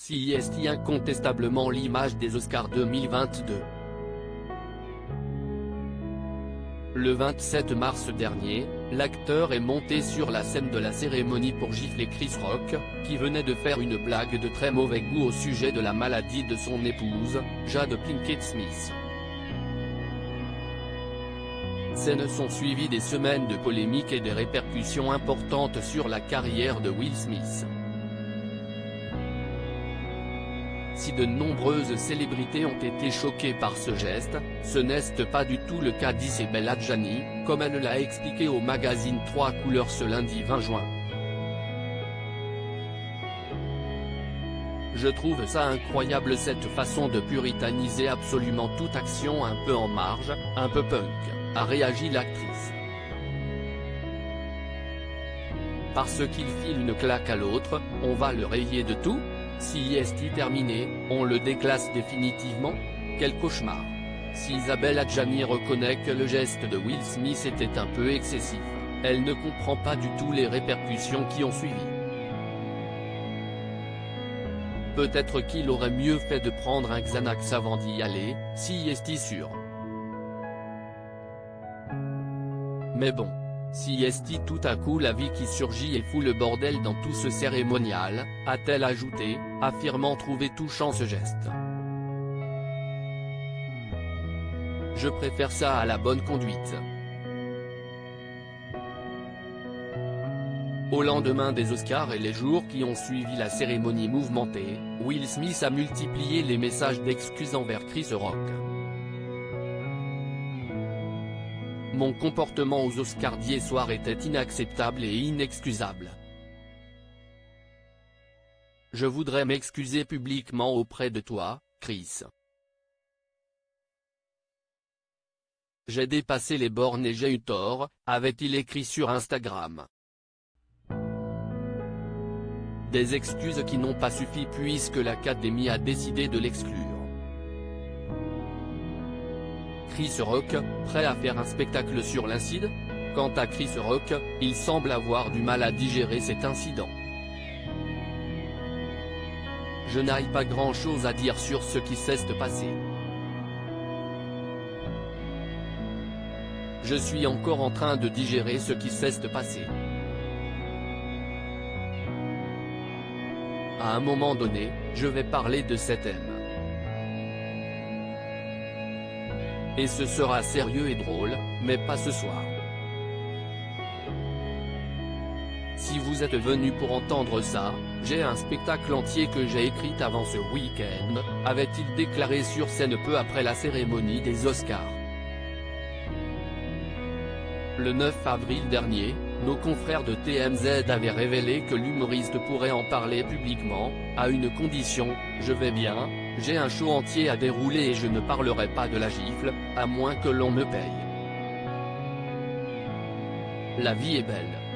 CIST incontestablement l'image des Oscars 2022. Le 27 mars dernier, l'acteur est monté sur la scène de la cérémonie pour gifler Chris Rock, qui venait de faire une blague de très mauvais goût au sujet de la maladie de son épouse, Jada Pinkett Smith. S'en sont suivies des semaines de polémiques et des répercussions importantes sur la carrière de Will Smith. Si de nombreuses célébrités ont été choquées par ce geste, ce n'est pas du tout le cas d'Isabelle Adjani, comme elle l'a expliqué au magazine 3 Couleurs ce lundi 20 juin. Je trouve ça incroyable cette façon de puritaniser absolument toute action un peu en marge, un peu punk, a réagi l'actrice. Parce qu'il file une claque à l'autre, on va le rayer de tout ? CIST terminé, on le déclasse définitivement ? Quel cauchemar. Si Isabelle Adjani reconnaît que le geste de Will Smith était un peu excessif, elle ne comprend pas du tout les répercussions qui ont suivi. Peut-être qu'il aurait mieux fait de prendre un Xanax avant d'y aller, CIST sûr. Mais bon. CIST tout à coup la vie qui surgit et fout le bordel dans tout ce cérémonial, a-t-elle ajouté, affirmant trouver touchant ce geste. Je préfère ça à la bonne conduite. Au lendemain des Oscars et les jours qui ont suivi la cérémonie mouvementée, Will Smith a multiplié les messages d'excuses envers Chris Rock. Mon comportement aux Oscars d'hier soir était inacceptable et inexcusable. Je voudrais m'excuser publiquement auprès de toi, Chris. J'ai dépassé les bornes et j'ai eu tort, avait-il écrit sur Instagram. Des excuses qui n'ont pas suffi puisque l'Académie a décidé de l'exclure. Chris Rock, prêt à faire un spectacle sur l'incident ? Quant à Chris Rock, il semble avoir du mal à digérer cet incident. Je n'ai pas grand-chose à dire sur ce qui s'est passé. Je suis encore en train de digérer ce qui s'est passé. À un moment donné, je vais parler de cet thème. Et ce sera sérieux et drôle, mais pas ce soir. Si vous êtes venu pour entendre ça, j'ai un spectacle entier que j'ai écrit avant ce week-end, avait-il déclaré sur scène peu après la cérémonie des Oscars. Le 9 avril dernier, nos confrères de TMZ avaient révélé que l'humoriste pourrait en parler publiquement, à une condition, je vais bien, j'ai un show entier à dérouler et je ne parlerai pas de la gifle, à moins que l'on me paye. La vie est belle.